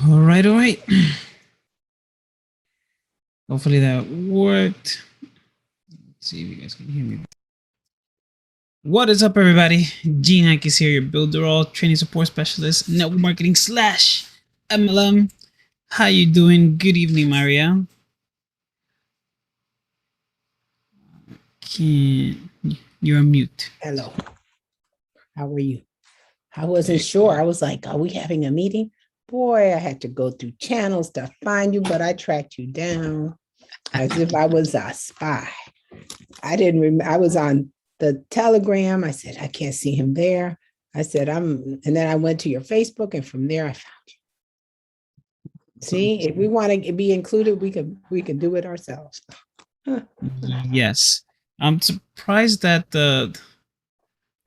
All right, all right. Hopefully that worked. Let's see if you guys can hear me. What is up, everybody? Gene Hankis here, your Builderall training support specialist, network marketing slash MLM. How you doing? Good evening, Maria. You're on mute. Hello. How are you? I wasn't sure. I was like, are we having a meeting? Boy, I had to go through channels to find you, but I tracked you down as if I was a spy. I didn't remember. I was on the Telegram. I said, I can't see him there. I said, and then I went to your Facebook, and from there I found you. See, if we want to be included, we can do it ourselves. Yes. I'm surprised that the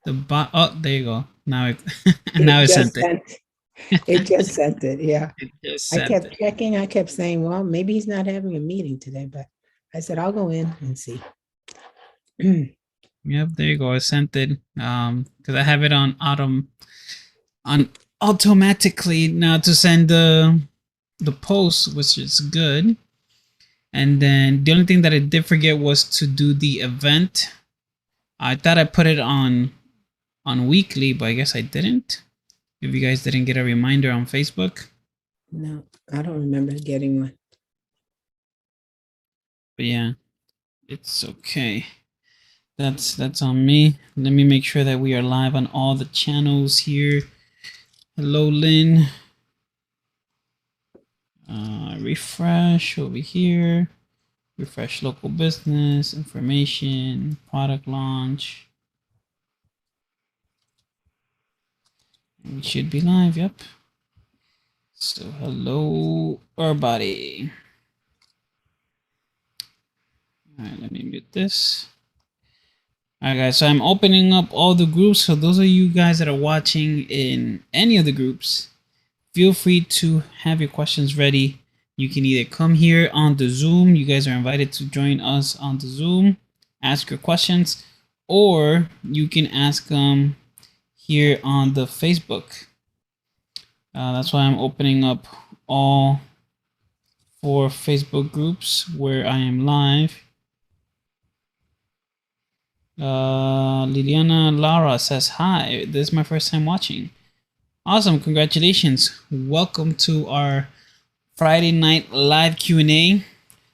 bot. Oh, there you go. Now it now it sent it. It just sent it. Yeah. It just I sent kept it. checking. I kept saying, well, maybe he's not having a meeting today, but I said, I'll go in and see. Yep, there you go. I sent it. Because I have it on automatically now to send the post, which is good. And then the only thing that I did forget was to do the event. I thought I put it on weekly, but I guess I didn't. If you guys didn't get a reminder on Facebook. No, I don't remember getting one. But yeah, it's okay. That's on me. Let me make sure that we are live on all the channels here. Hello, Lynn. Refresh over here. Refresh local business, information, product launch. We should be live, yep. So hello, everybody. All right, let me mute this. All right, guys, so I'm opening up all the groups. So those of you guys that are watching in any of the groups, feel free to have your questions ready. You can either come here on the Zoom. You guys are invited to join us on the Zoom, ask your questions, or you can ask them here on the Facebook. That's why I'm opening up all 4 Facebook groups where I am live. Liliana Lara says, hi, this is my first time watching. Awesome, congratulations. Welcome to our Friday night live Q&A.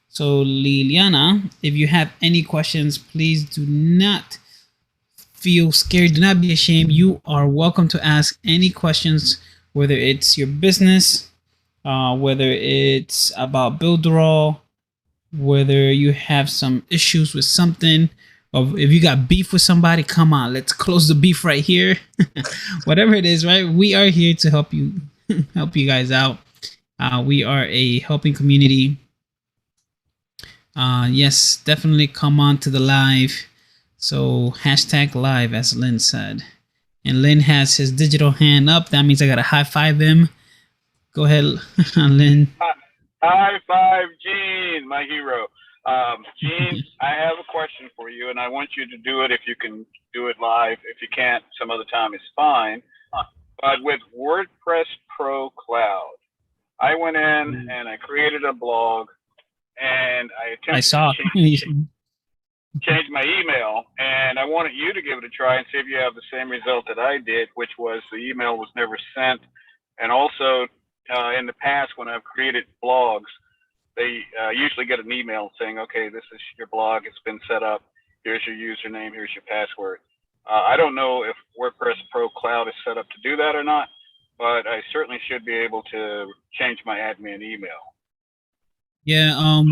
So Liliana, if you have any questions, please do not feel scared. Do not be ashamed. You are welcome to ask any questions, whether it's your business, whether it's about Builderall, whether you have some issues with something, or if you got beef with somebody, come on, let's close the beef right here. Whatever it is, right? We are here to help you guys out. We are a helping community. Yes, definitely come on to the live. So hashtag live, as Lynn said. And Lynn has his digital hand up. That means I got to high five him. Go ahead, Lynn. High five, Gene, my hero. Gene, I have a question for you, and I want you to do it if you can do it live. If you can't, some other time is fine. But with WordPress Pro Cloud, I went in and I created a blog, and I attempted to change my email, and I wanted you to give it a try and see if you have the same result that I did, which was the email was never sent. And also, in the past, when I've created blogs, they usually get an email saying, okay, this is your blog, it's been set up, here's your username, here's your password. I don't know if WordPress Pro Cloud is set up to do that or not, but I certainly should be able to change my admin email. Yeah,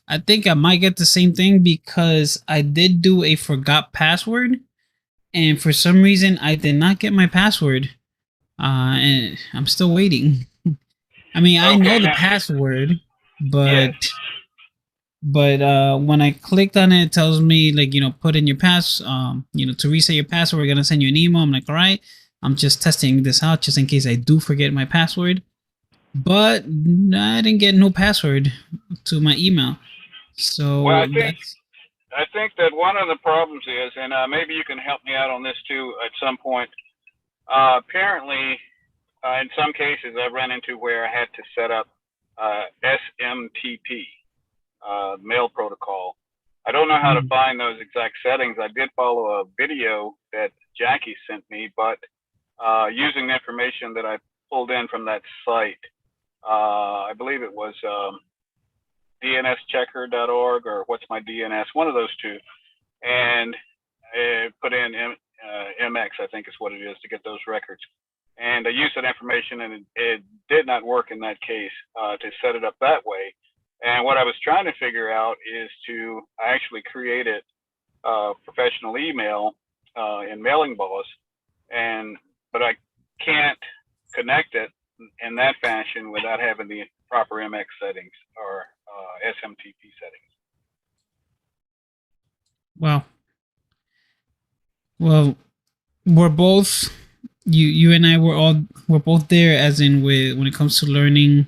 I think I might get the same thing because I did do a forgot password, and for some reason I did not get my password. And I'm still waiting. I mean, I know Okay, the now, password, yes. but when I clicked on it, it tells me like, put in your to reset your password, we're gonna send you an email. I'm like, all right, I'm just testing this out just in case I do forget my password. But I didn't get no password to my email. Well, So that's I think that one of the problems is, and maybe you can help me out on this too at some point. Apparently, in some cases, I've run into where I had to set up SMTP, mail protocol. I don't know how to find those exact settings. I did follow a video that Jackie sent me, but using the information that I pulled in from that site, I believe it was dnschecker.org or what's my DNS, one of those two, and put in MX, I think is what it is, to get those records. And I used that information, and it did not work in that case to set it up that way. And what I was trying to figure out is to actually create a professional email in Mailing Boss, but I can't connect it in that fashion without having the proper MX settings or SMTP settings. well, well, we're both you and I we're both there, as in with when it comes to learning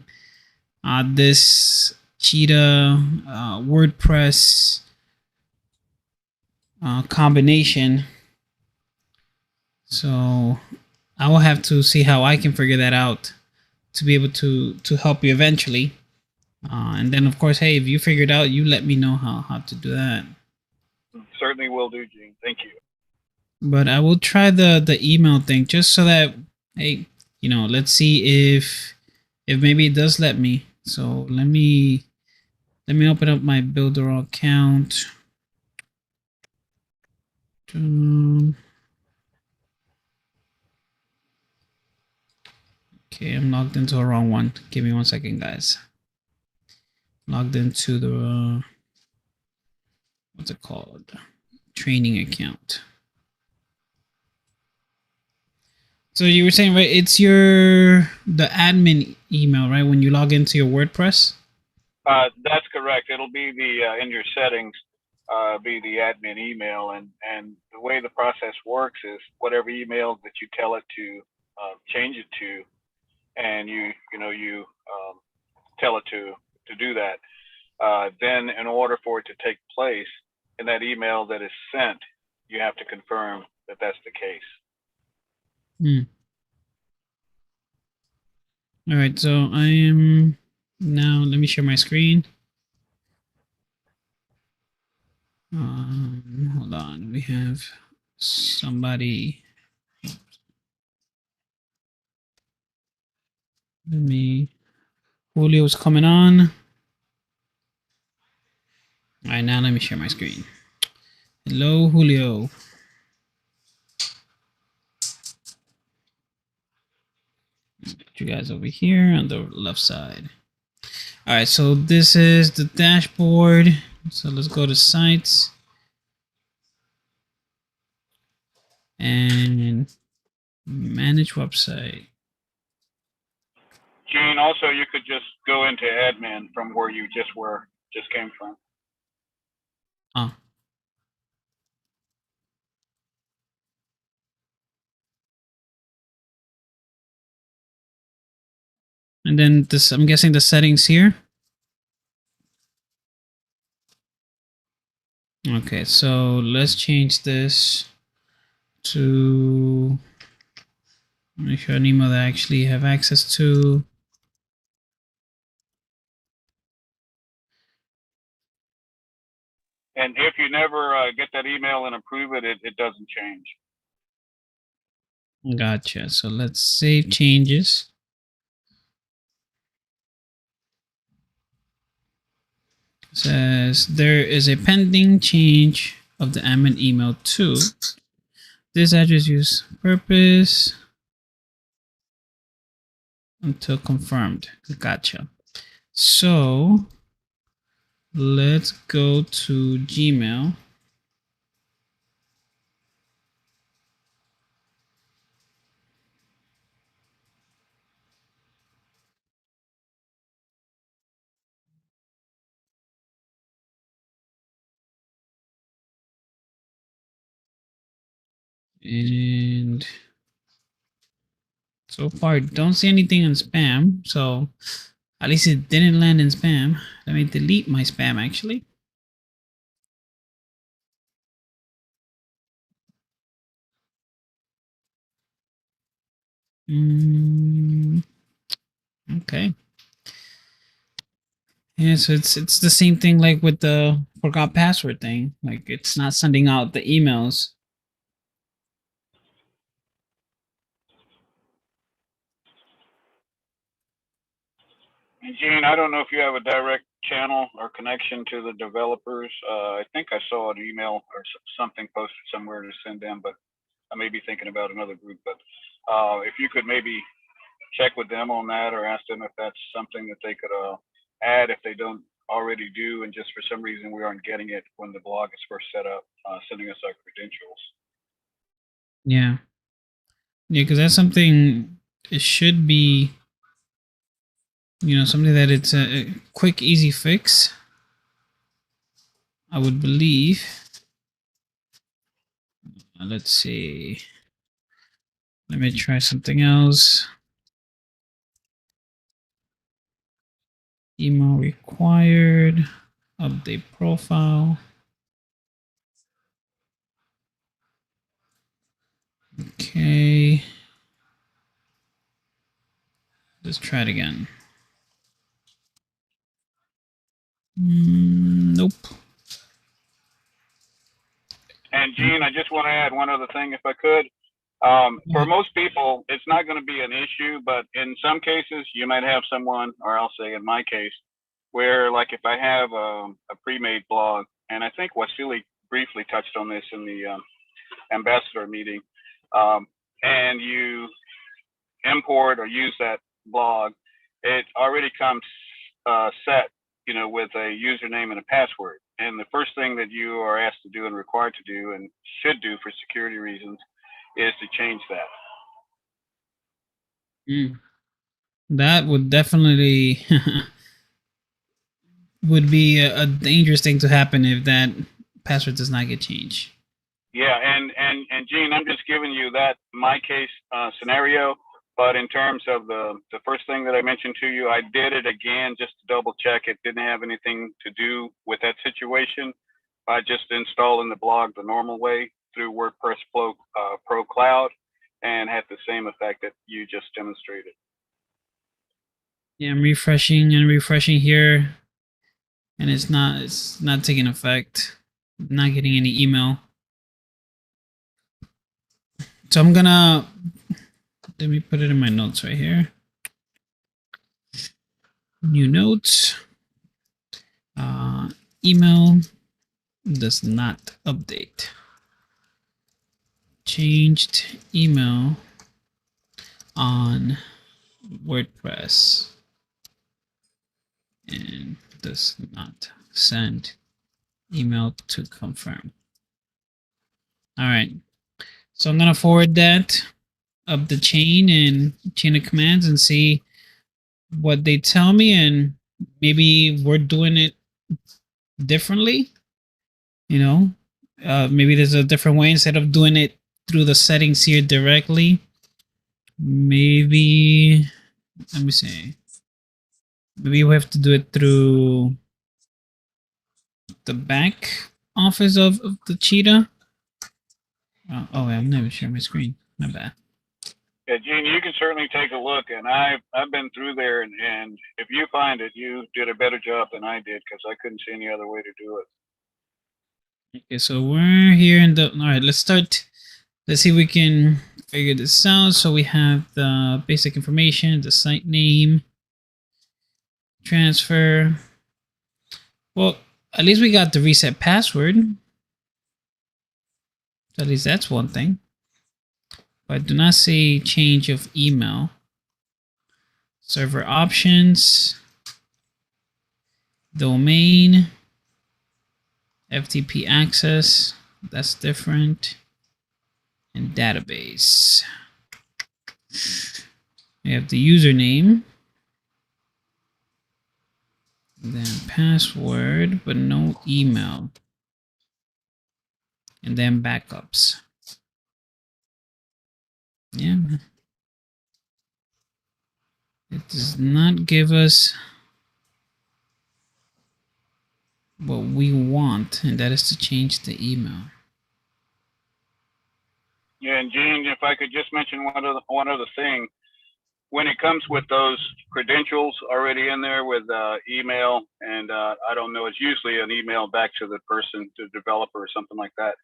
this Cheetah WordPress combination. So I will have to see how I can figure that out to be able to help you eventually. And then of course, hey, if you figure it out, you let me know how to do that. Certainly will do, Gene. Thank you. But I will try the email thing just so that, hey, let's see if maybe it does let me. So let me open up my Builderall account. Okay, I'm logged into the wrong one. Give me 1 second, guys. Logged into the what's it called? Training account. So you were saying, right? It's the admin email, right? When you log into your WordPress. That's correct. It'll be the in your settings, be the admin email, and the way the process works is whatever email that you tell it to change it to, and you tell it to do that. Then, in order for it to take place in that email that is sent, you have to confirm that that's the case. All right, so I am now. Let me share my screen. Hold on. We have somebody. Julio's coming on. All right, now let me share my screen. Hello, Julio. Put you guys over here on the left side. All right, so this is the dashboard. So let's go to sites and manage website. Gene, also you could just go into admin from where you just came from. Oh. And then this, I'm guessing the settings here. Okay, so let's change this to make sure an email that I actually have access to. And if you never get that email and approve it, it doesn't change. Gotcha. So let's save changes. It says there is a pending change of the admin email to this address use purpose until confirmed. Gotcha. So let's go to Gmail. And so far, don't see anything in spam. So at least it didn't land in spam. Let me delete my spam actually. Okay. Yeah, so it's the same thing like with the forgot password thing. Like it's not sending out the emails. And Gene, I don't know if you have a direct channel or connection to the developers. I think I saw an email or something posted somewhere to send them, but I may be thinking about another group. But if you could maybe check with them on that or ask them if that's something that they could add if they don't already do, and just for some reason we aren't getting it when the blog is first set up, sending us our credentials. Yeah. Yeah, because that's something it should be, something that it's a quick, easy fix. I would believe. Let's see. Let me try something else. Email required. Update profile. Okay. Let's try it again. Nope. And Gene, I just want to add one other thing if I could. For most people, it's not going to be an issue, but in some cases, you might have someone, or I'll say in my case, where like if I have a pre-made blog, and I think Wasili briefly touched on this in the ambassador meeting, and you import or use that blog, it already comes set, with a username and a password. And the first thing that you are asked to do and required to do and should do for security reasons is to change that. That would definitely would be a dangerous thing to happen if that password does not get changed. Yeah, and Gene, I'm just giving you that my case scenario. But in terms of the first thing that I mentioned to you, I did it again just to double check. It didn't have anything to do with that situation by just installing the blog the normal way through WordPress Pro Cloud, and had the same effect that you just demonstrated. Yeah, I'm refreshing and refreshing here, and it's not taking effect. I'm not getting any email. So I'm gonna let me put it in my notes right here. New notes. Email does not update. Changed email on WordPress and does not send email to confirm. All right. So I'm going to forward that up the chain and chain of commands and see what they tell me, and maybe we're doing it differently. Maybe there's a different way instead of doing it through the settings here directly. Maybe, let me see. Maybe we have to do it through the back office of the Cheetah. I'm never sharing my screen. My bad. Yeah, Gene, you can certainly take a look, and I've been through there, and if you find it, you did a better job than I did, because I couldn't see any other way to do it. Okay, so we're here in the. All right, let's start. Let's see if we can figure this out. So we have the basic information, the site name, transfer. Well, at least we got the reset password. At least that's one thing. But I do not see change of email. Server options. domain, FTP access, that's different, and database. We have the username, then password, but no email, and then backups. Yeah, it does not give us what we want, and that is to change the email. Yeah, and Gene, if I could just mention one other thing, when it comes with those credentials already in there with email, and I don't know, it's usually an email back to the person, the developer or something like that.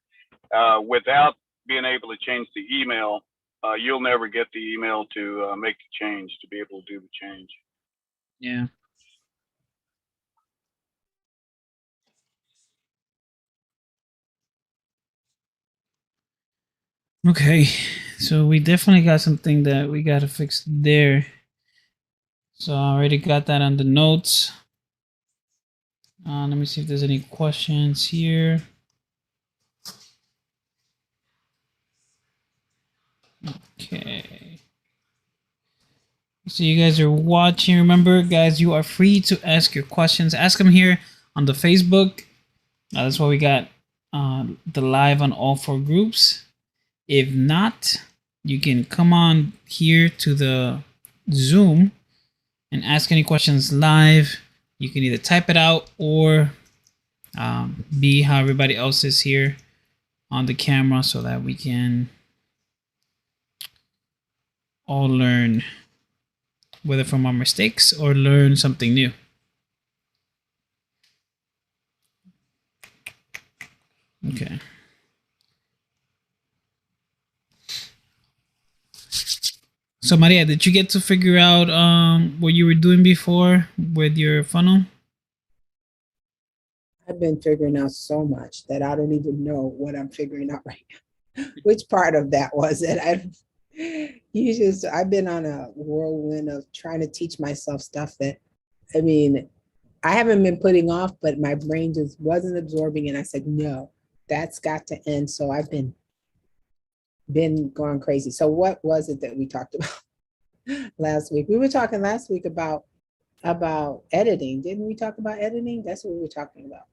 Without being able to change the email, you'll never get the email to make the change, to be able to do the change. Yeah. Okay, so we definitely got something that we got to fix there. So I already got that on the notes. Let me see if there's any questions here. Okay. So you guys are watching. Remember, guys, you are free to ask your questions. Ask them here on the Facebook. That's why we got the live on all 4 groups. If not, you can come on here to the Zoom and ask any questions live. You can either type it out or be how everybody else is here on the camera so that we can all learn, whether from our mistakes or learn something new. Okay. So Maria, did you get to figure out what you were doing before with your funnel? I've been figuring out so much that I don't even know what I'm figuring out right now. Which part of that was it? I've been on a whirlwind of trying to teach myself stuff that, I mean, I haven't been putting off, but my brain just wasn't absorbing. And I said, no, that's got to end. So I've been going crazy. So what was it that we talked about last week? We were talking last week about editing. Didn't we talk about editing? That's what we were talking about.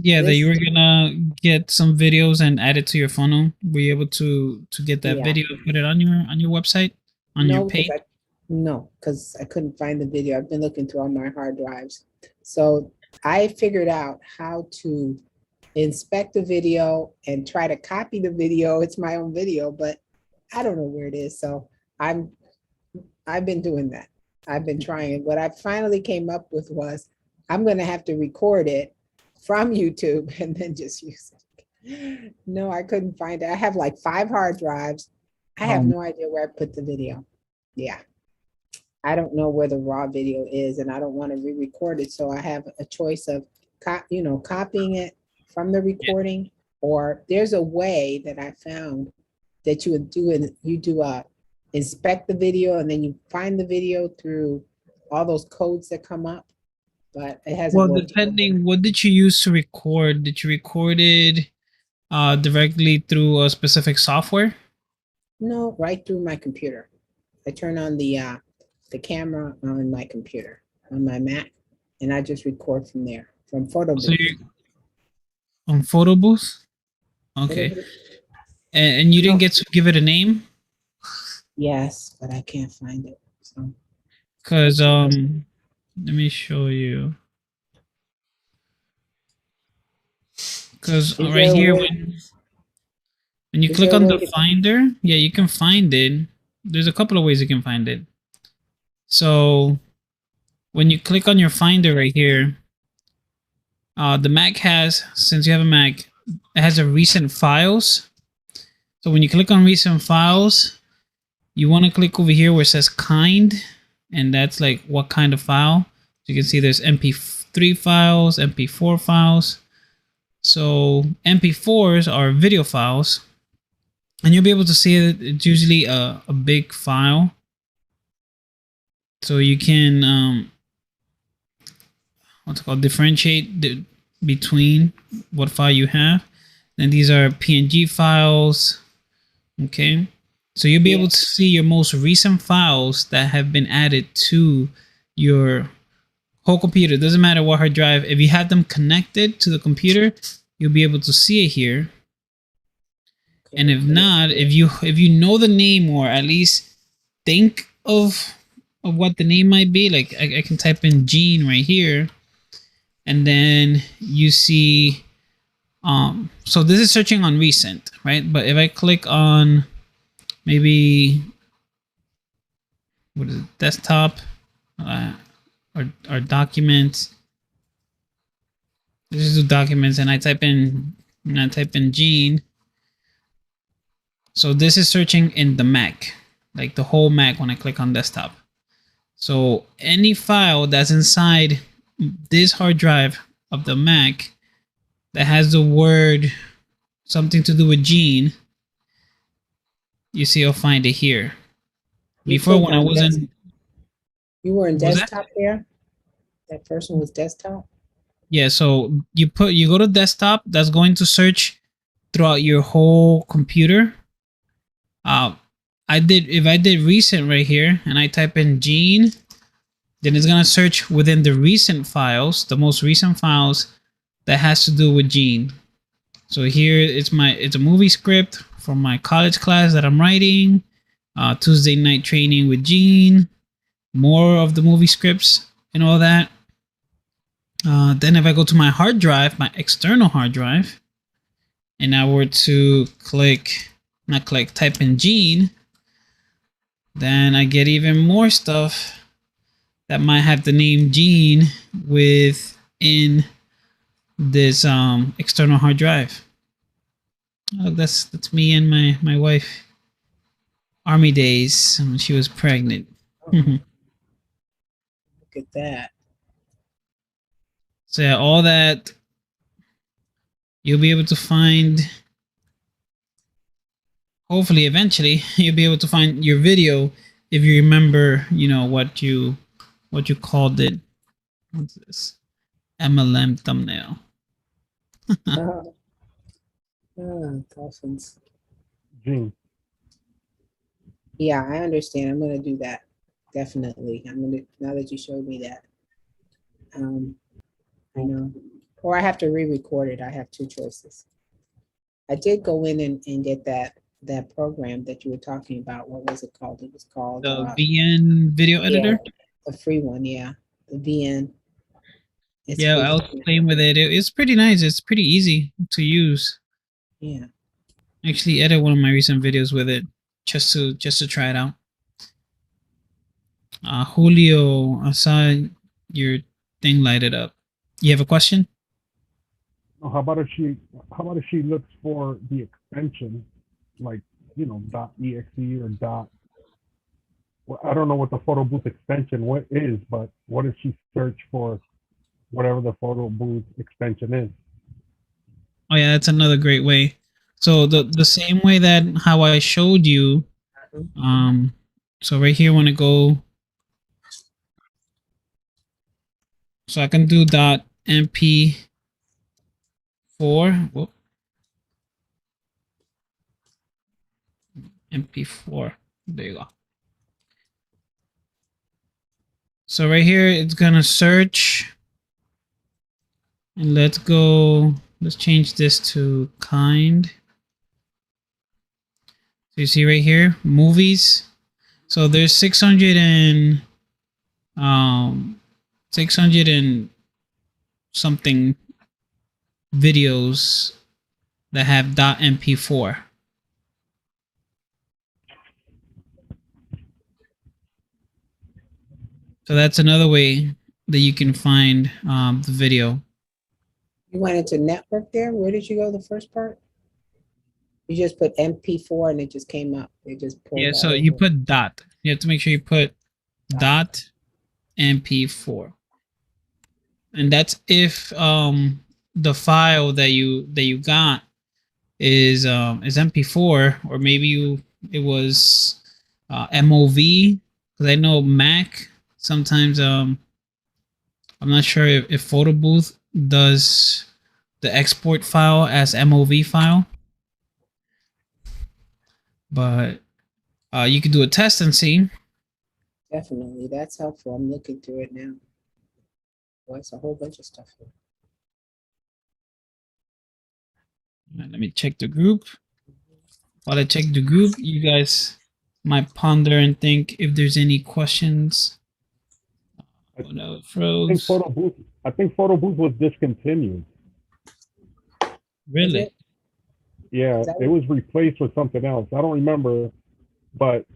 Yeah, that you were gonna get some videos and add it to your funnel. Were you able to get that video and put it on your website, on your page? No, because I couldn't find the video. I've been looking through all my hard drives. So I figured out how to inspect the video and try to copy the video. It's my own video, but I don't know where it is. So I've been doing that. I've been trying. What I finally came up with was I'm going to have to record it from YouTube and then just use it. No, I couldn't find it. I have like 5 hard drives. I have no idea where I put the video. Yeah. I don't know where the raw video is, and I don't want to re-record it. So I have a choice of, copying it from the recording, or there's a way that I found that you would do it. You do inspect the video, and then you find the video through all those codes that come up. But it hasn't. Well, depending, what did you use to record? Did you record it directly through a specific software? No, right through my computer. I turn on the camera on my computer, on my Mac, and I just record from there, from Photo Booth. So on Photo Booth? Okay. And you didn't get to give it a name? Yes, but I can't find it. So. Because let me show you. Because right here, when you click on the Finder, yeah, you can find it. There's a couple of ways you can find it. So when you click on your Finder right here, the Mac has, since you have a Mac, it has a recent files. So when you click on recent files, you want to click over here where it says kind, and that's like what kind of file. So you can see there's MP3 files, MP4 files. So MP4s are video files, and you'll be able to see that it's usually a big file. So you can, what's it called, differentiate between what file you have. Then these are PNG files. Okay, so you'll be able to see your most recent files that have been added to your whole computer. It doesn't matter what hard drive. If you have them connected to the computer, you'll be able to see it here. And if not, if you know the name, or at least think of what the name might be, like I can type in Gene right here, and then you see, so this is searching on recent, right? But if I click on maybe, what is it, desktop, or documents, this is the documents, and I type in Gene. So this is searching in the Mac, like the whole Mac when I click on desktop. So any file that's inside this hard drive of the Mac that has the word something to do with Gene, you see I'll find it here. Before, when I wasn't... You were in desktop there? That first one was desktop? Yeah, so you go to desktop, that's going to search throughout your whole computer. If I did recent right here and I type in Gene, then it's gonna search within the recent files, the most recent files that has to do with Gene. So here it's a movie script for my college class that I'm writing, Tuesday night training with Gene, more of the movie scripts and all that. Then if I go to my hard drive, my external hard drive, and I were to type in Gene, then I get even more stuff that might have the name Gene within this external hard drive. Oh, that's me and my wife, Army days, when she was pregnant. Look at that. So yeah, all that you'll be able to find. Hopefully, eventually, you'll be able to find your video if you remember, what you called it. What's this? MLM thumbnail. Dolphins. Gene. Yeah, I understand. I'm gonna do that. Definitely. Now that you showed me that. I know. Or I have to re-record it. I have two choices. I did go in and get that program that you were talking about. What was it called? It was called The VN video editor. Yeah, the free one, yeah. The VN. Yeah, I was playing with it. It's pretty nice. It's pretty easy to use. Yeah. I actually edit one of my recent videos with it just to try it out. Julio, I saw your thing lighted up. You have a question? How about if she looks for the extension, like .exe or dot? Well, I don't know what the photo booth extension is, but what if she search for whatever the photo booth extension is? Oh yeah, that's another great way. So the same way that how I showed you, so right here when I go, so I can do .mp4. Whoop. MP4. There you go. So right here, it's gonna search, and let's change this to kind. So you see right here, movies. So there's 600 and something videos that have .mp4. So that's another way that you can find the video. You went into network there? Where did you go the first part? You just put MP4 and it just came up. It just pulled. Yeah, so you put dot. You have to make sure you put dot MP4. And that's if the file that you got is MP4, or maybe it was MOV, because I know Mac sometimes I'm not sure if Photo Booth does the export file as MOV file, but you could do a test and see. Definitely. That's helpful. I'm looking through it now. Well, it's a whole bunch of stuff here. Let me check the group. While I check the group, you guys might ponder and think if there's any questions. Oh no, it froze. I think Photo Booth was discontinued. Really? Is it? Yeah, Is that it was replaced with something else. I don't remember, but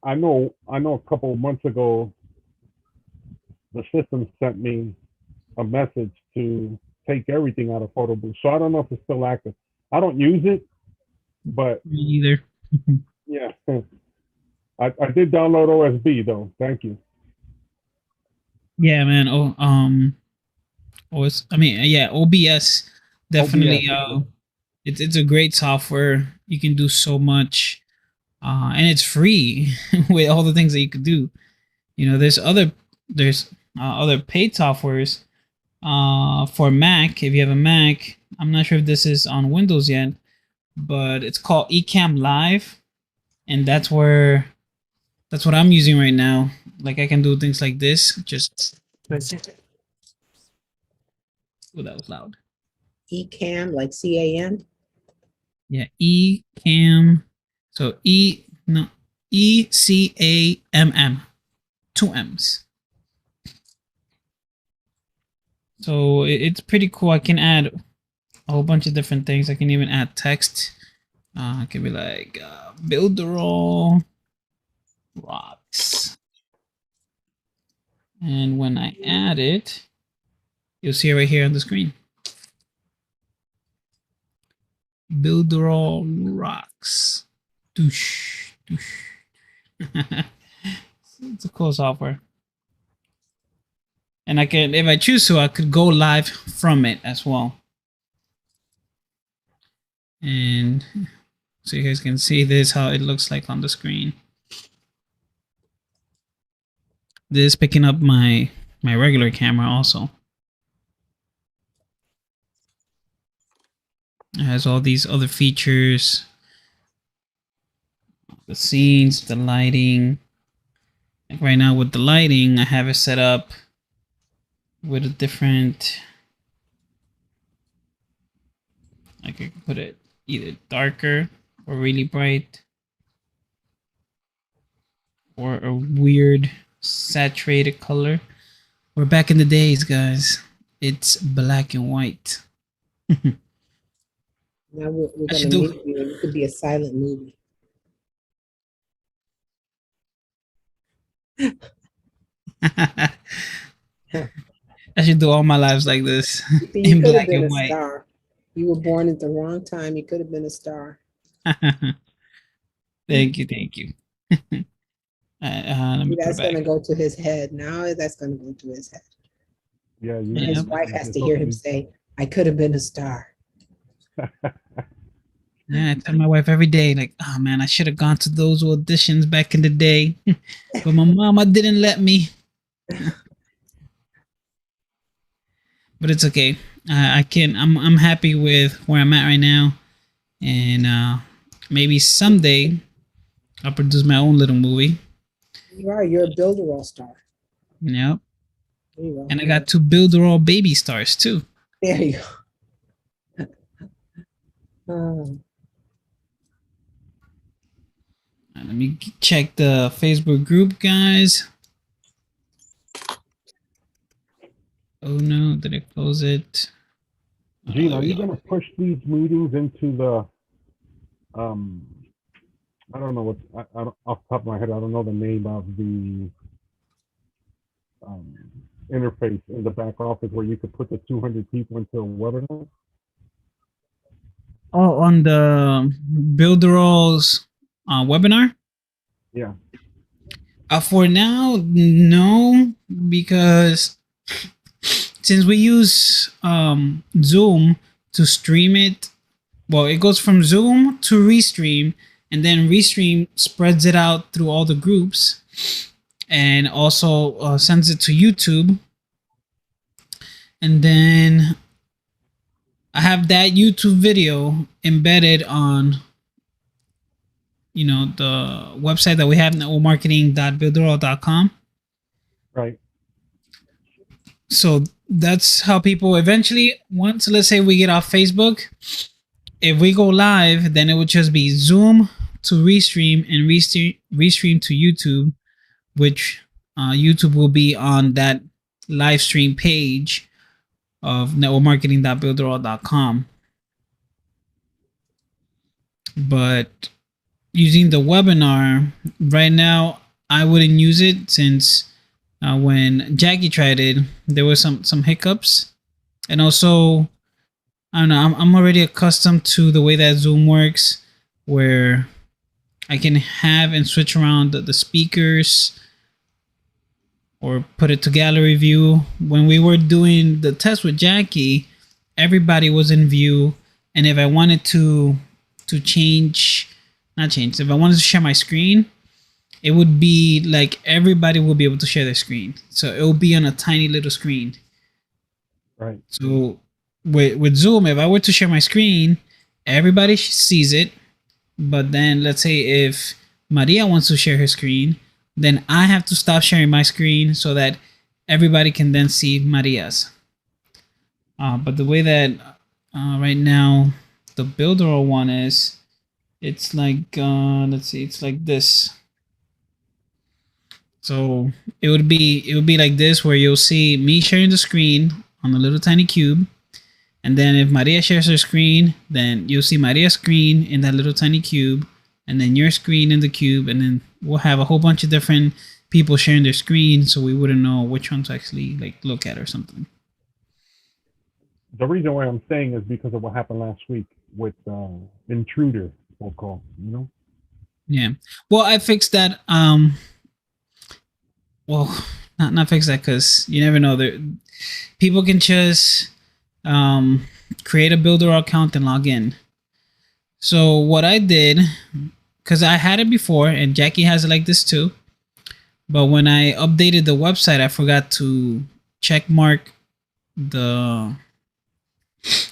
I know a couple of months ago, the system sent me a message to take everything out of Photo Booth. So I don't know if it's still active. I don't use it, but Me either. yeah, I did download OSB though. Thank you. Yeah, man. OBS definitely. OBS. It's a great software. You can do so much, and it's free with all the things that you could do. You know, there's other paid softwares for Mac. If you have a Mac, I'm not sure if this is on Windows yet, but it's called Ecamm Live, and that's what I'm using right now. Like I can do things like this. Just oh, that was loud. Ecamm, like CAM. Yeah, Ecamm. So ECAMM, 2 M's. So it's pretty cool. I can add a whole bunch of different things. I can even add text. I can be like Builderall rocks, and when I add it, you'll see it right here on the screen. Builderall rocks. Doosh, doosh. It's a cool software. And I can, if I choose to, I could go live from it as well. And so you guys can see this, how it looks like on the screen. This is picking up my regular camera also. It has all these other features. The scenes, the lighting. Like right now with the lighting, I have it set up with a different, I could put it either darker or really bright, or a weird saturated color. We're back in the days, guys. It's black and white. Now we're going to mute you. It could be a silent movie. I should do all my lives like this You in could have black been and a white. star. You were born at the wrong time. You could have been a star. Thank you, thank you. Let me That's put it going to back. go to his head. Now that's going to go to his head. Yeah, And Yeah. his wife has to hear him say, "I could have been a star." Yeah, I tell my wife every day, like, oh man, I should have gone to those auditions back in the day, but my mama didn't let me. But it's okay. I'm happy with where I'm at right now, and maybe someday I'll produce my own little movie. You're a Builderall star. Yep. There you go. And I got 2 Builderall baby stars too. There you go. Let me check the Facebook group, guys. Oh no, did I close it? Gene, there are we you go. going to push these meetings into the, I don't know what, I don't, off the top of my head, I don't know the name of the interface in the back office where you could put the 200 people into a webinar? Oh, on the Builderall's webinar? Yeah. For now, no, because since we use Zoom to stream it, well, it goes from Zoom to Restream, and then Restream spreads it out through all the groups, and also sends it to YouTube, And then I have that YouTube video embedded on, the website that we have, networkmarketing.builderall.com. Right. So that's how people eventually, once, let's say we get off Facebook, if we go live, then it would just be Zoom to Restream and Restream to YouTube, which YouTube will be on that live stream page of networkmarketing.builderall.com. But using the webinar right now, I wouldn't use it, since when Jackie tried it, there was some hiccups, and also I don't know. I'm already accustomed to the way that Zoom works, where I can have and switch around the speakers or put it to gallery view. When we were doing the test with Jackie, everybody was in view, and if I wanted to if I wanted to share my screen, it would be like everybody will be able to share their screen. So it will be on a tiny little screen. Right. So with Zoom, if I were to share my screen, everybody sees it. But then let's say if Maria wants to share her screen, then I have to stop sharing my screen so that everybody can then see Maria's. But the way that right now the Builderall one is, it's like, let's see, it's like this. So it would be like this, where you'll see me sharing the screen on a little tiny cube. And then if Maria shares her screen, then you'll see Maria's screen in that little tiny cube, and then your screen in the cube, and then we'll have a whole bunch of different people sharing their screen, so we wouldn't know which one to actually look at or something. The reason why I'm saying is because of what happened last week with Intruder, we'll call, Yeah. Well, I fixed that. Well, not fix that, because you never know. People can just create a Builderall account and log in. So what I did, because I had it before, and Jackie has it like this too, but when I updated the website, I forgot to check mark the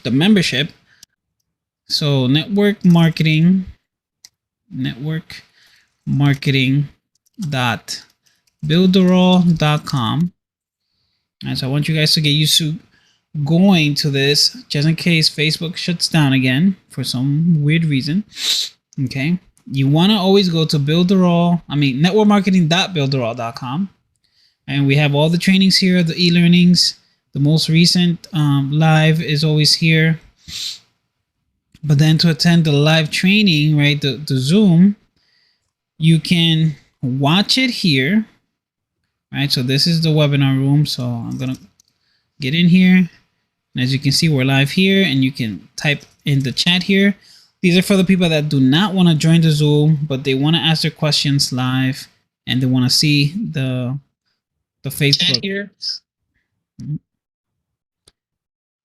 membership. So network marketing .builderall.com. And so I want you guys to get used to going to this, just in case Facebook shuts down again for some weird reason. Okay, you want to always go to networkmarketing.builderall.com, and we have all the trainings here, the e-learnings. The most recent live is always here. But then to attend the live training, right, the Zoom, you can watch it here, right? So this is the webinar room. So I'm gonna get in here, and as you can see, we're live here, and you can type in the chat here. These are for the people that do not want to join the Zoom, but they want to ask their questions live, and they want to see the Facebook chat here.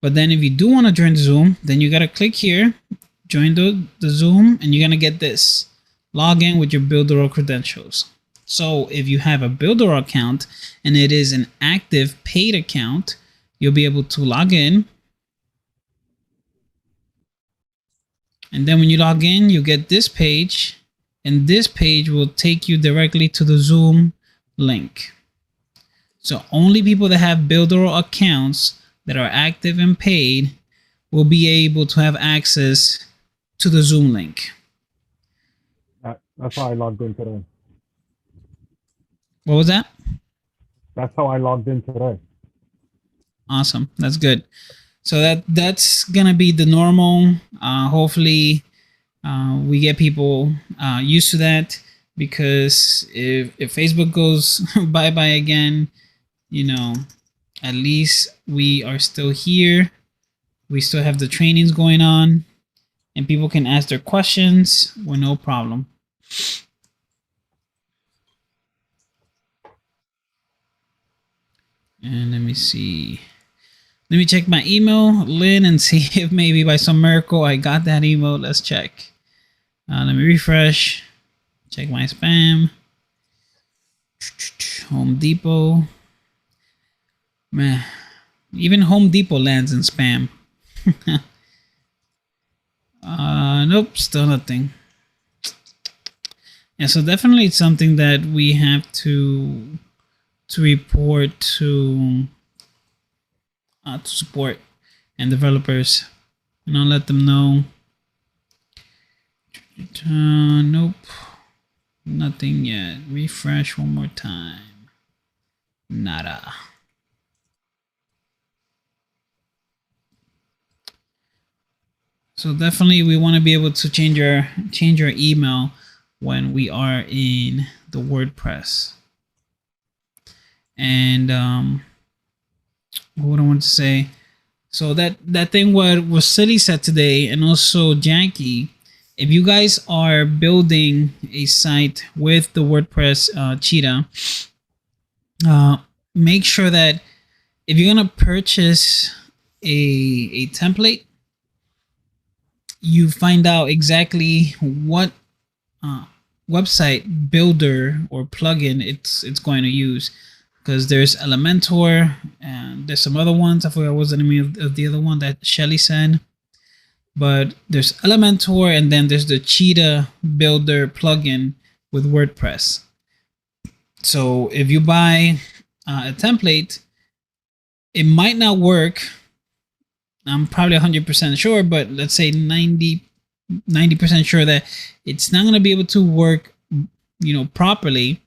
But then if you do want to join the Zoom, then you got to click here, join the Zoom, and you're going to get this. Log in with your Builderall credentials. So if you have a Builderall account and it is an active paid account, you'll be able to log in. And then when you log in, you get this page, and this page will take you directly to the Zoom link. So only people that have Builderall accounts that are active and paid will be able to have access to the Zoom link. That's how I logged in today. What was that? That's how I logged in today. Awesome. That's good. So that's gonna be the normal. Hopefully we get people used to that, because if Facebook goes bye-bye again, at least we are still here. We still have the trainings going on, and people can ask their questions with no problem. And let me see. Let me check my email, Lynn, and see if maybe by some miracle I got that email. Let's check. Let me refresh. Check my spam. Home Depot. Man, Even Home Depot lands in spam. Nope, still nothing. Yeah, so definitely it's something that we have to report to support and developers, and I'll let them know. Nope, nothing yet. Refresh one more time. Nada. So definitely we want to be able to change our email when we are in the WordPress. And what I want to say, so that thing what Silly said today, and also Jackie, if you guys are building a site with the WordPress Cheetah, make sure that if you're gonna purchase a template, you find out exactly what website builder or plugin it's going to use, because there's Elementor and there's some other ones. I forgot what was the name of the other one that Shelly said, but there's Elementor and then there's the Cheetah Builder plugin with WordPress. So if you buy a template, it might not work. I'm probably 100% sure, but let's say 90% sure that it's not going to be able to work, properly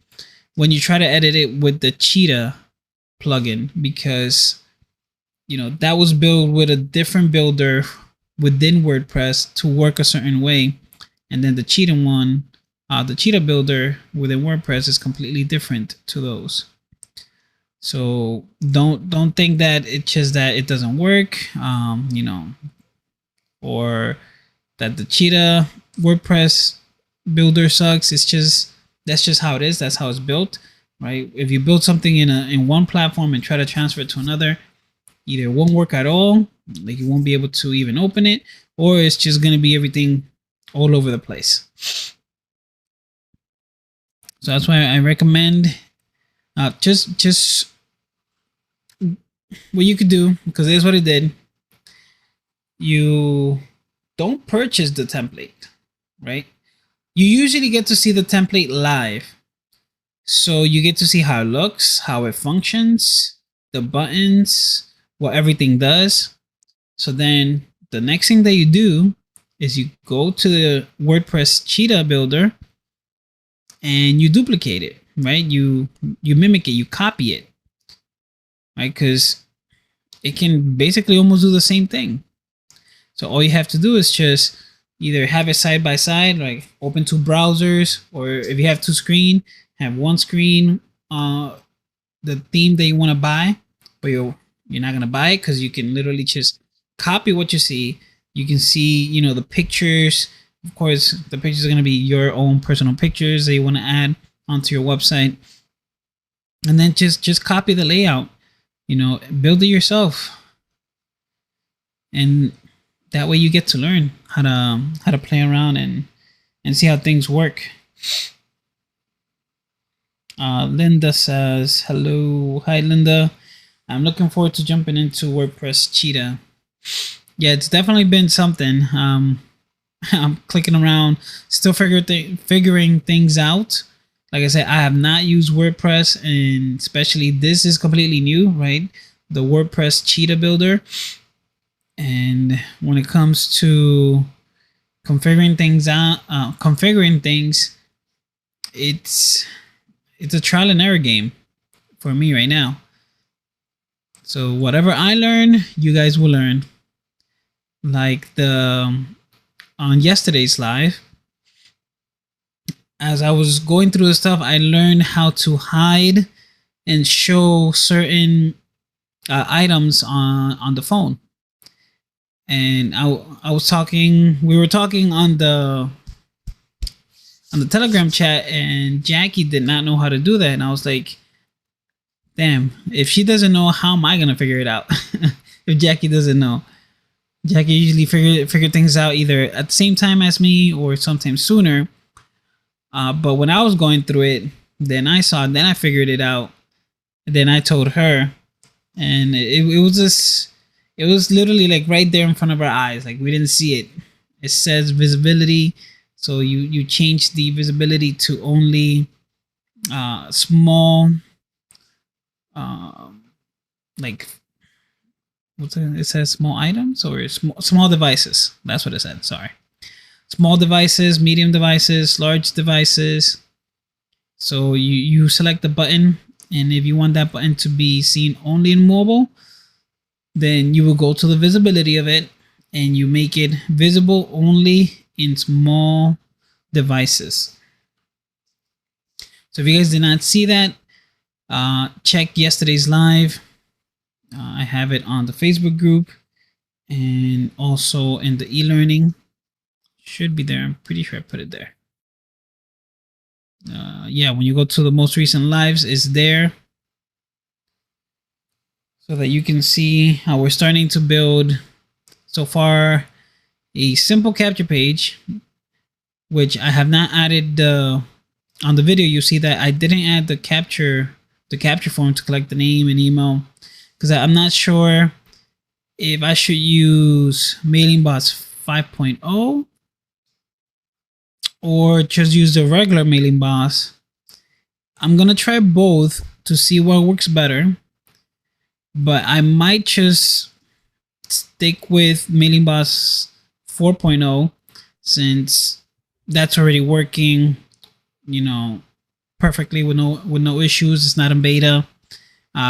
when you try to edit it with the Cheetah plugin, because, that was built with a different builder within WordPress to work a certain way. And then the Cheetah one, the Cheetah builder within WordPress is completely different to those. So don't think that it's just that it doesn't work, or that the Cheetah WordPress builder sucks. That's just how it is. That's how it's built, right? If you build something in one platform and try to transfer it to another, either it won't work at all, like you won't be able to even open it, or it's just going to be everything all over the place. So that's why I recommend just what you could do, because here's what I did. You don't purchase the template, right? You usually get to see the template live. So you get to see how it looks, how it functions, the buttons, what everything does. So then the next thing that you do is you go to the WordPress Cheetah builder and you duplicate it, right? You mimic it, you copy it, right? Because it can basically almost do the same thing. So all you have to do is just either have it side by side, like open two browsers, or if you have two screens, have one screen, the theme that you want to buy, but you're not going to buy it, because you can literally just copy what you see. You can see, the pictures. Of course, the pictures are going to be your own personal pictures that you want to add onto your website. And then just copy the layout, build it yourself. And that way you get to learn how to play around and see how things work. Linda says, hello. Hi, Linda. I'm looking forward to jumping into WordPress Cheetah. Yeah, it's definitely been something. I'm clicking around, still figuring things out. Like I said, I have not used WordPress, and especially this is completely new, right? The WordPress Cheetah builder. And when it comes to configuring things, it's a trial and error game for me right now. So whatever I learn, you guys will learn. Like on yesterday's live, as I was going through the stuff, I learned how to hide and show certain items on the phone. And we were talking on the Telegram chat, and Jackie did not know how to do that. And I was like, damn, if she doesn't know, how am I going to figure it out? If Jackie doesn't know. Jackie usually figure things out either at the same time as me or sometimes sooner. But when I was going through it, then I figured it out. Then I told her, and it was just, it was literally like right there in front of our eyes, like we didn't see it. It says visibility, so you change the visibility to only small, like what's it? It says small items or small devices. That's what it said. Sorry, small devices, medium devices, large devices. So you select the button, and if you want that button to be seen only in mobile, then you will go to the visibility of it and you make it visible only in small devices. So if you guys did not see that, check yesterday's live. I have it on the Facebook group and also in the e-learning. Should be there. I'm pretty sure I put it there. Yeah, when you go to the most recent lives, it's there, so that you can see how we're starting to build so far a simple capture page, which I have not added. On the video, you see that I didn't add the capture form to collect the name and email, because I'm not sure if I should use MailingBots 5.0 or just use the regular MailingBots. I'm gonna try both to see what works better, but I might just stick with MailingBots 4.0 since that's already working, perfectly with no issues. It's not in beta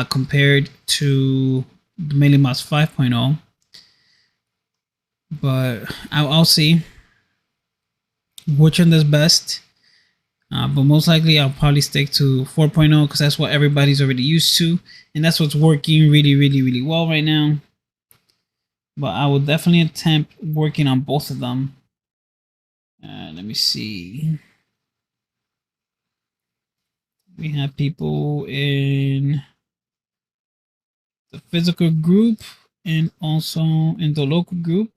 compared to the MailingBots 5.0. But I'll see which one does best. But most likely I'll probably stick to 4.0 because that's what everybody's already used to, and that's what's working really, really, really well right now. But I will definitely attempt working on both of them. Let me see. We have people in the physical group and also in the local group.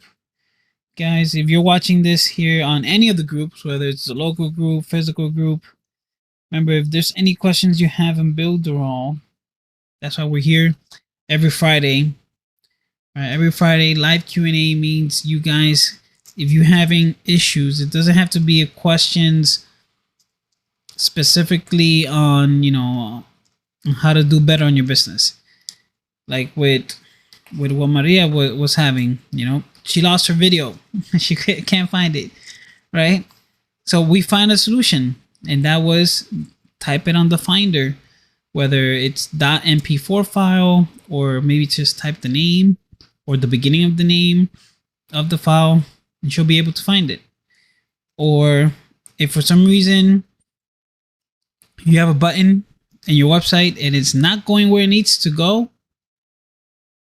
Guys, if you're watching this here on any of the groups, whether it's the local group, physical group, remember, if there's any questions you have in Builderall, that's why we're here every Friday. Right, every Friday, live Q&A means you guys, if you're having issues, it doesn't have to be questions specifically on, how to do better on your business. Like with what Maria was having, she lost her video. She can't find it, right? So we find a solution, and that was type it on the Finder, whether it's .mp4 file or maybe just type the name or the beginning of the name of the file, and she'll be able to find it. Or if for some reason you have a button in your website and it's not going where it needs to go,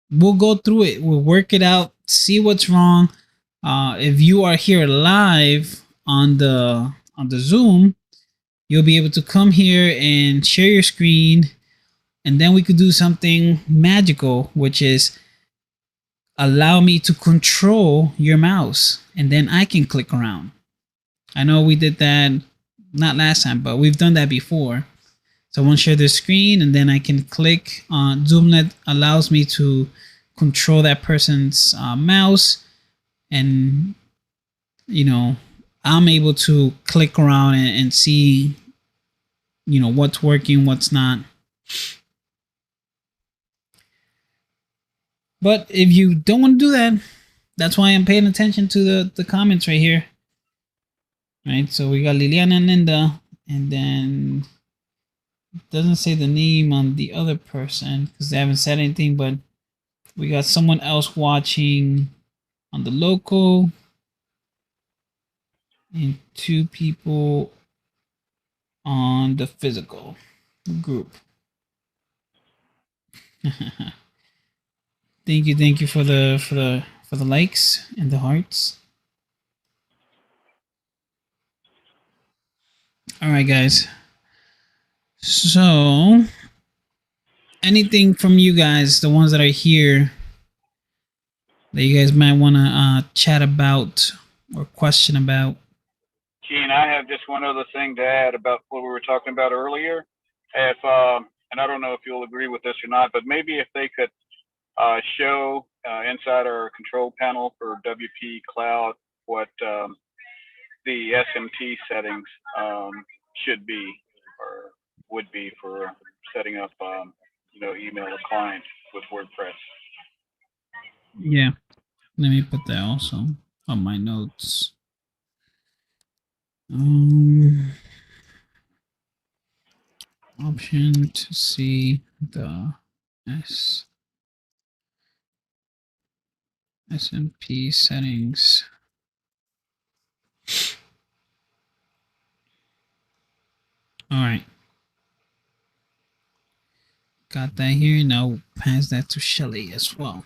we'll go through it. We'll work it out, see what's wrong. If you are here live on the Zoom, you'll be able to come here and share your screen, and then we could do something magical, which is allow me to control your mouse, and then I can click around. I know we did that not last time, but we've done that before. So I want to share the screen, and then I can click on Zoomlet. Allows me to control that person's mouse, and I'm able to click around and see what's working, what's not. But if you don't want to do that, that's why I'm paying attention to the comments right here. Right, so we got Liliana and Linda, and then it doesn't say the name on the other person because they haven't said anything, but we got someone else watching on the local and 2 people on the physical group. Thank you for the likes and the hearts. All right, guys. So, anything from you guys, the ones that are here, that you guys might want to chat about or question about? Gene, I have just one other thing to add about what we were talking about earlier. If and I don't know if you'll agree with this or not, but maybe if they could show inside our control panel for WP Cloud what the SMT settings should be or would be for setting up, email a client with WordPress. Yeah. Let me put that also on my notes. Option to see the SMT settings. All right. Got that here. Now pass that to Shelly as well.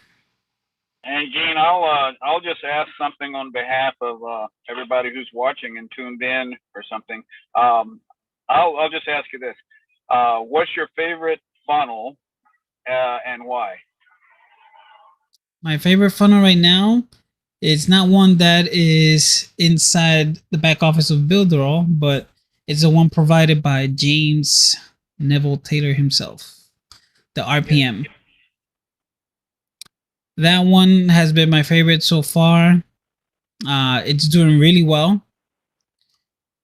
And Gene, I'll just ask something on behalf of everybody who's watching and tuned in or something. I'll just ask you this: what's your favorite funnel and why? My favorite funnel right now is not one that is inside the back office of Builderall, but it's the one provided by James Neville Taylor himself, the RPM. That one has been my favorite so far. It's doing really well.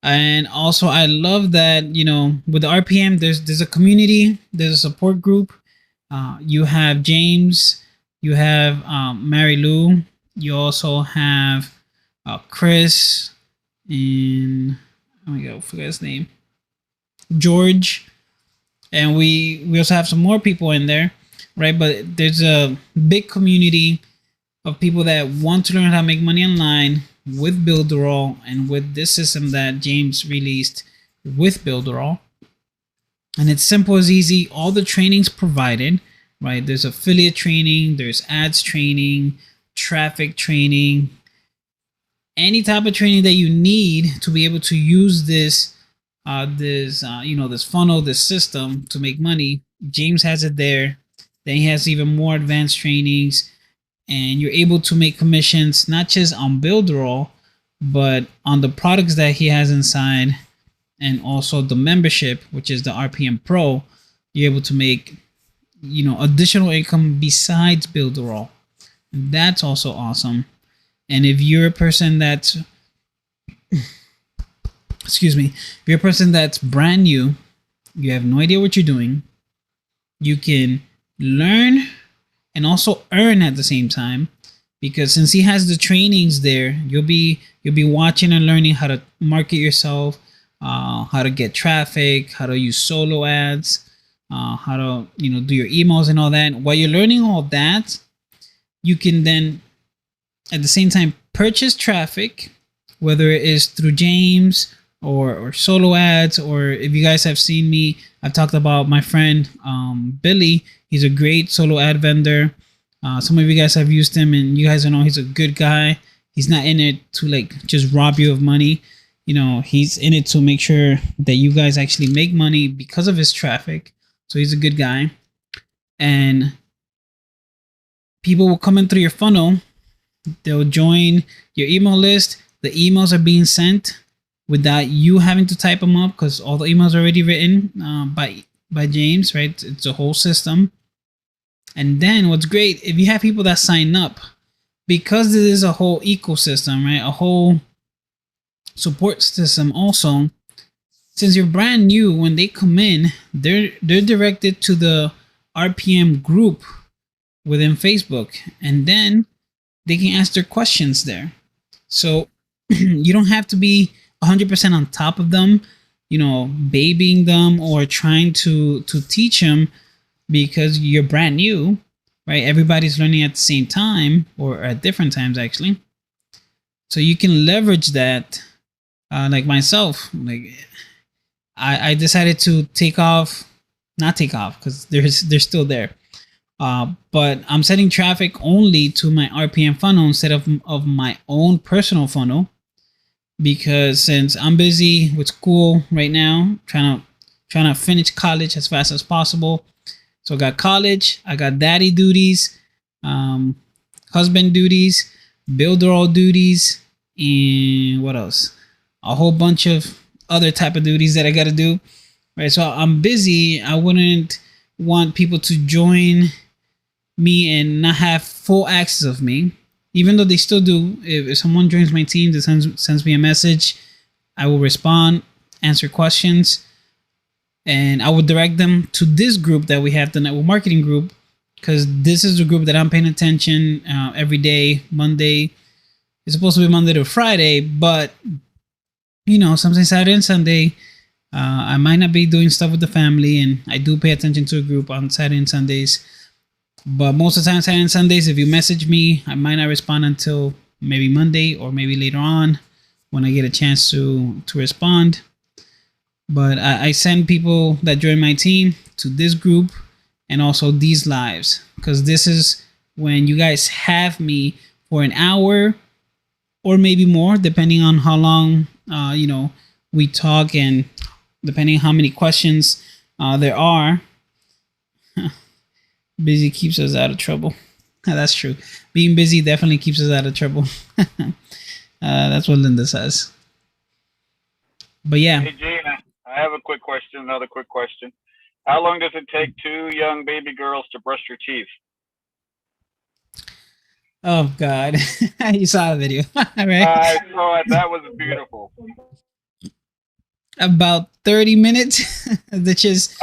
And also I love that, with the RPM, there's a community, there's a support group. You have James, you have Mary Lou, you also have Chris, and forget his name, George, and we also have some more people in there, right? But there's a big community of people that want to learn how to make money online with Builderall and with this system that James released with Builderall. And it's simple as easy. All the trainings provided, right? There's affiliate training, there's ads training, traffic training, any type of training that you need to be able to use this funnel, this system to make money. James has it there. Then he has even more advanced trainings, and you're able to make commissions not just on Builderall, but on the products that he has inside, and also the membership, which is the RPM Pro. You're able to make, additional income besides Builderall. That's also awesome. And if you're a person that's, if you're a person that's brand new, you have no idea what you're doing, you can learn and also earn at the same time, because since he has the trainings there, you'll be watching and learning how to market yourself, how to get traffic, how to use solo ads, how to do your emails and all that. While you're learning all that, you can then at the same time purchase traffic, whether it is through James or solo ads, or if you guys have seen me, I've talked about my friend Billy. He's a great solo ad vendor. Some of you guys have used him, and you guys know he's a good guy. He's not in it to just rob you of money. He's in it to make sure that you guys actually make money because of his traffic. So he's a good guy. And people will come in through your funnel. They'll join your email list. The emails are being sent without you having to type them up, because all the emails are already written by James, right? It's a whole system. And then what's great, if you have people that sign up, because this is a whole ecosystem, right? A whole support system also. Since you're brand new, when they come in, they're directed to the RPM group within Facebook, and then they can ask their questions there. So you don't have to be 100% on top of them, babying them or trying to teach them, because you're brand new, right? Everybody's learning at the same time, or at different times actually. So you can leverage that. Like myself, I decided to not take off because they're still there. But I'm setting traffic only to my RPM funnel instead of my own personal funnel, because since I'm busy with school right now, trying to finish college as fast as possible. So I got college, I got daddy duties, husband duties, Builderall duties, and what else? A whole bunch of other type of duties that I got to do. Right, so I'm busy. I wouldn't want people to join me and not have full access of me, even though they still do. If someone joins my team that sends me a message, I will respond, answer questions, and I will direct them to this group that we have, the network marketing group, because this is the group that I'm paying attention every day. Monday, it's supposed to be Monday to Friday, but sometimes Saturday and Sunday, I might not be doing stuff with the family, and I do pay attention to a group on Saturday and Sundays. But most of the time, Saturday and Sundays, if you message me, I might not respond until maybe Monday or maybe later on when I get a chance to respond. But I send people that join my team to this group and also these lives, because this is when you guys have me for an hour or maybe more, depending on how long we talk and depending on how many questions there are. Busy keeps us out of trouble. That's true. Being busy definitely keeps us out of trouble. That's what Linda says. But yeah. Hey, Gene, I have another quick question. How long does it take 2 young baby girls to brush their teeth? Oh, God. You saw the video, right? I saw it. That was beautiful. About 30 minutes. They're just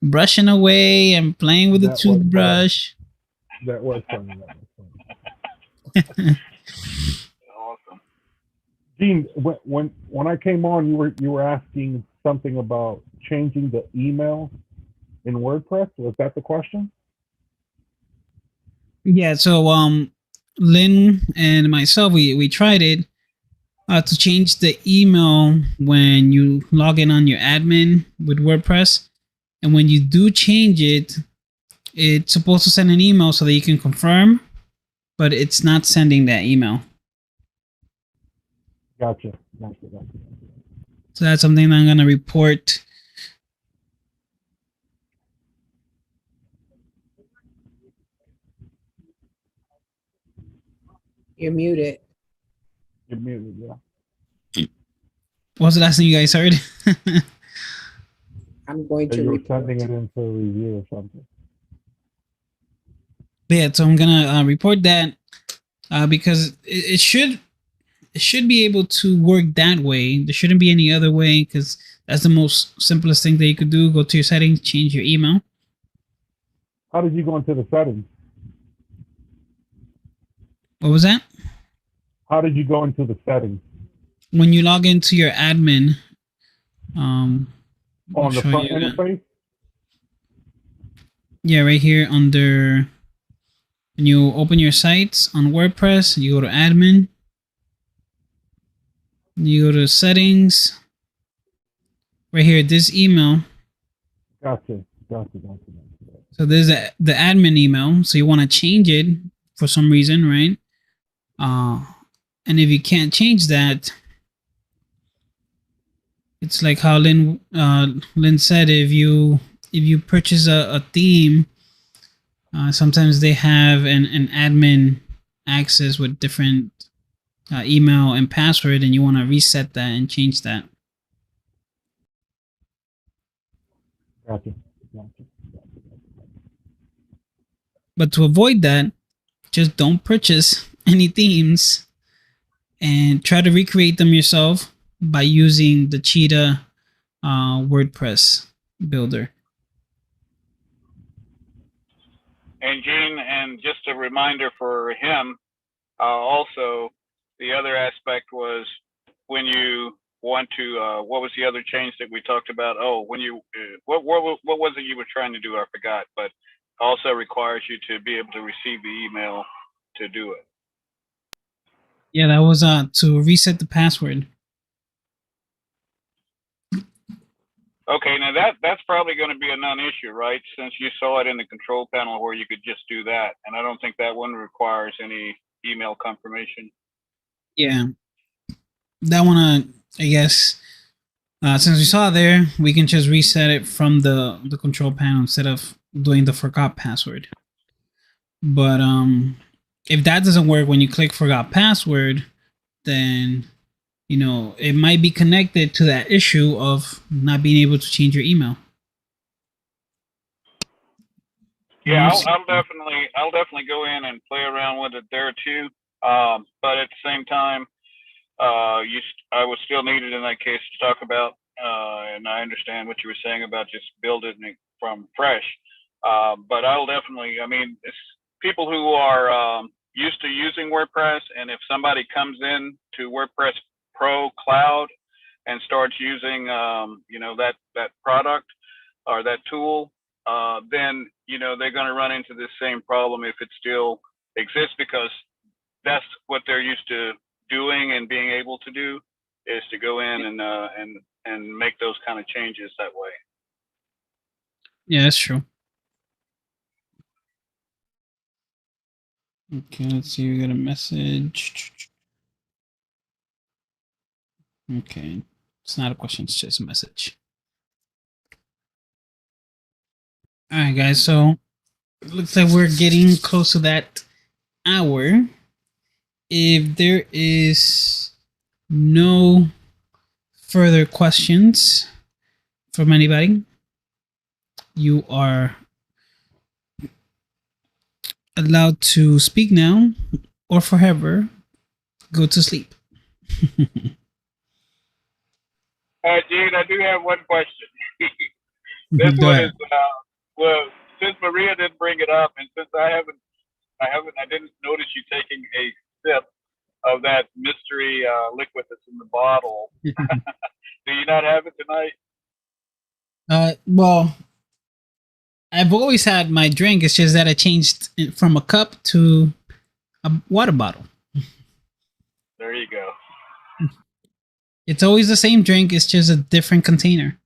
brushing away and playing with the toothbrush. That was funny. Awesome. Gene, when I came on, you were asking something about changing the email in WordPress. Was that the question? Yeah. So Lynn and myself, we tried it to change the email when you log in on your admin with WordPress. And when you do change it, it's supposed to send an email so that you can confirm, but it's not sending that email. Gotcha. So that's something that I'm going to report. You're muted. You're muted, yeah. What was the last thing you guys heard? I'm going to You're report. sending it in for a review or something. Yeah, so I'm gonna report that because it should be able to work that way. There shouldn't be any other way, because that's the most simplest thing that you could do. Go to your settings, change your email. How did you go into the settings? What was that? How did you go into the settings? When you log into your admin, On the front interface? Yeah, right here under, when you open your sites on WordPress, you go to admin, you go to settings, right here, this email. Gotcha. So there's the admin email. So you want to change it for some reason, right? And if you can't change that, it's like how Lynn said, if you purchase a theme, sometimes they have an admin access with different email and password, and you want to reset that and change that. Gotcha. But to avoid that, just don't purchase any themes and try to recreate them yourself by using the Cheetah WordPress builder. And Gene, and just a reminder for him, also, the other aspect was when you want to, what was the other change that we talked about? Oh, when you, what was it you were trying to do? I forgot, but also requires you to be able to receive the email to do it. Yeah, that was to reset the password. Okay, now that's probably going to be a non-issue, right? Since you saw it in the control panel where you could just do that, and I don't think that one requires any email confirmation. Yeah, that one, I guess, since we saw there, we can just reset it from the control panel instead of doing the forgot password. But if that doesn't work when you click forgot password, then it might be connected to that issue of not being able to change your email. Yeah, Most- I'll definitely go in and play around with it there too. But at the same time, I was still needed in that case to talk about, and I understand what you were saying about just building it from fresh. But I'll definitely, I mean, it's people who are used to using WordPress, and if somebody comes in to WordPress Pro Cloud and starts using, that product or that tool, then they're going to run into this same problem if it still exists, because that's what they're used to doing and being able to do, is to go in and make those kind of changes that way. Yeah, that's true. Okay, let's see. We got a message. Okay, it's not a question. It's just a message. All right, guys. So it looks like we're getting close to that hour. If there is no further questions from anybody, you are allowed to speak now or forever go to sleep. Gene, I do have one question. This Go one ahead. is, well, since Maria didn't bring it up, and since I didn't notice you taking a sip of that mystery liquid that's in the bottle. Do you not have it tonight? Well, I've always had my drink. It's just that I changed it from a cup to a water bottle. There you go. It's always the same drink. It's just a different container.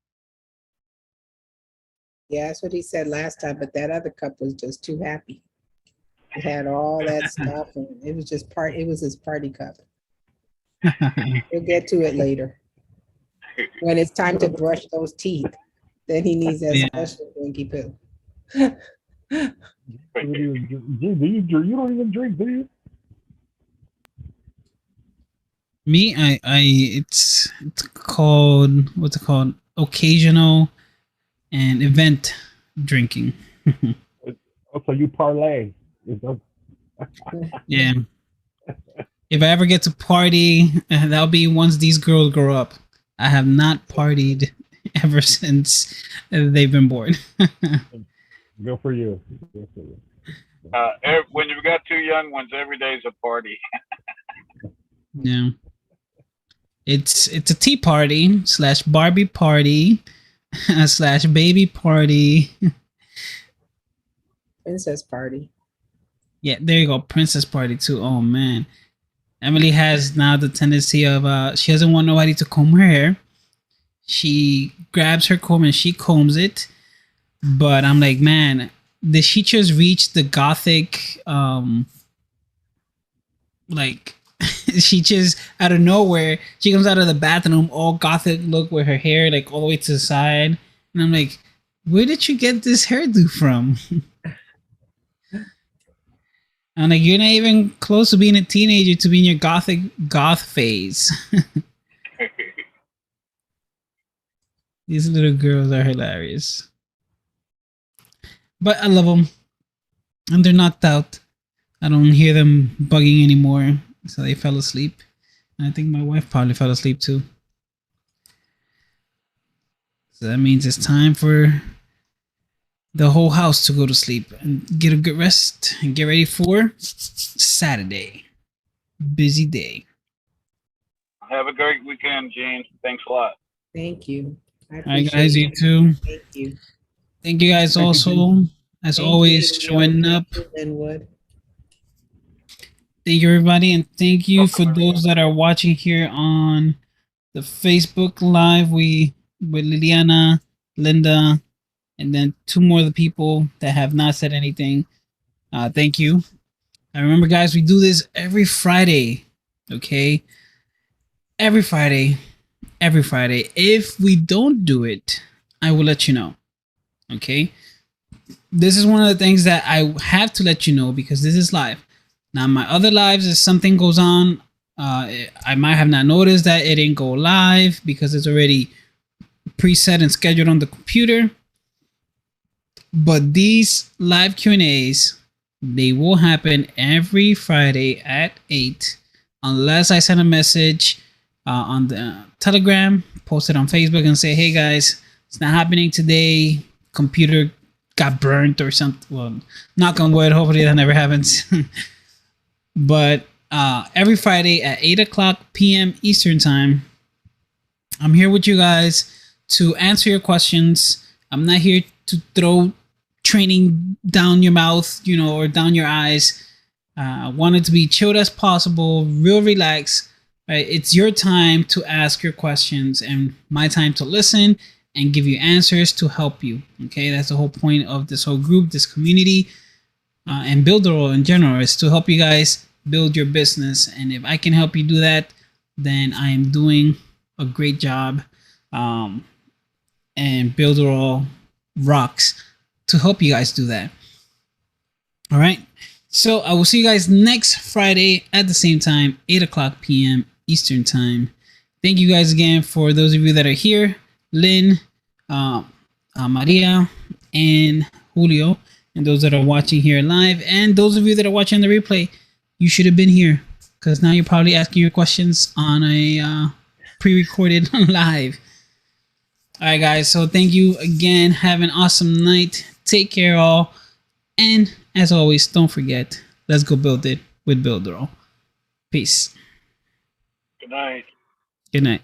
Yeah, that's what he said last time, but that other cup was just too happy. It had all that stuff, and it was his party cup. We'll get to it later. When it's time to brush those teeth, then he needs that Yeah. special drinky pill. You don't even drink, do you? Me, it's called, what's it called? Occasional and event drinking. Oh, so you parlay. Yeah. If I ever get to party, that'll be once these girls grow up. I have not partied ever since they've been born. Good for you. Good for you. When you've got two young ones, every day's a party. Yeah. It's a tea party / Barbie party / baby party. Princess party. Yeah, there you go. Princess party too. Oh man. Emily has now the tendency of she doesn't want nobody to comb her hair. She grabs her comb and she combs it. But I'm like, man, did she just reach the gothic like she just out of nowhere, she comes out of the bathroom all gothic look with her hair like all the way to the side. And I'm like, where did you get this hairdo from? I'm like, you're not even close to being a teenager to be in your goth phase. These little girls are hilarious. But I love them. And they're knocked out. I don't hear them bugging anymore. So they fell asleep. And I think my wife probably fell asleep too. So that means it's time for the whole house to go to sleep and get a good rest and get ready for Saturday. Busy day. Have a great weekend, Gene. Thanks a lot. Thank you. All right, guys, you too. Thank you. Thank you guys also, as Thank always, you, showing up. Linwood. Thank you, everybody, and thank you for those that are watching here on the Facebook Live. We with Liliana, Linda, and then two more of the people that have not said anything. Thank you. And remember, guys, we do this every Friday. Okay, every Friday. If we don't do it, I will let you know. Okay, this is one of the things that I have to let you know because this is live. Now, my other lives, if something goes on, I might have not noticed that it didn't go live because it's already preset and scheduled on the computer. But these live Q&As, they will happen every Friday at 8, unless I send a message on the Telegram, post it on Facebook, and say, hey guys, it's not happening today. Computer got burnt or something. Well, knock on wood, hopefully that never happens. But every Friday at 8 o'clock p.m. Eastern Time, I'm here with you guys to answer your questions. I'm not here to throw training down your mouth, or down your eyes. I want it to be chilled as possible, real relaxed. Right? It's your time to ask your questions and my time to listen and give you answers to help you. Okay, that's the whole point of this whole group, this community, and Builderall in general, is to help you guys build your business. And if I can help you do that, then I am doing a great job. And Builderall rocks to help you guys do that. All right. So I will see you guys next Friday at the same time, 8 o'clock p.m. Eastern Time. Thank you guys again for those of you that are here. Lynn, Maria, and Julio, and those that are watching here live, and those of you that are watching the replay, you should have been here, because now you're probably asking your questions on a pre-recorded live. All right, guys. So thank you again. Have an awesome night. Take care, all. And as always, don't forget, let's go build it with Builderall. Peace. Good night. Good night.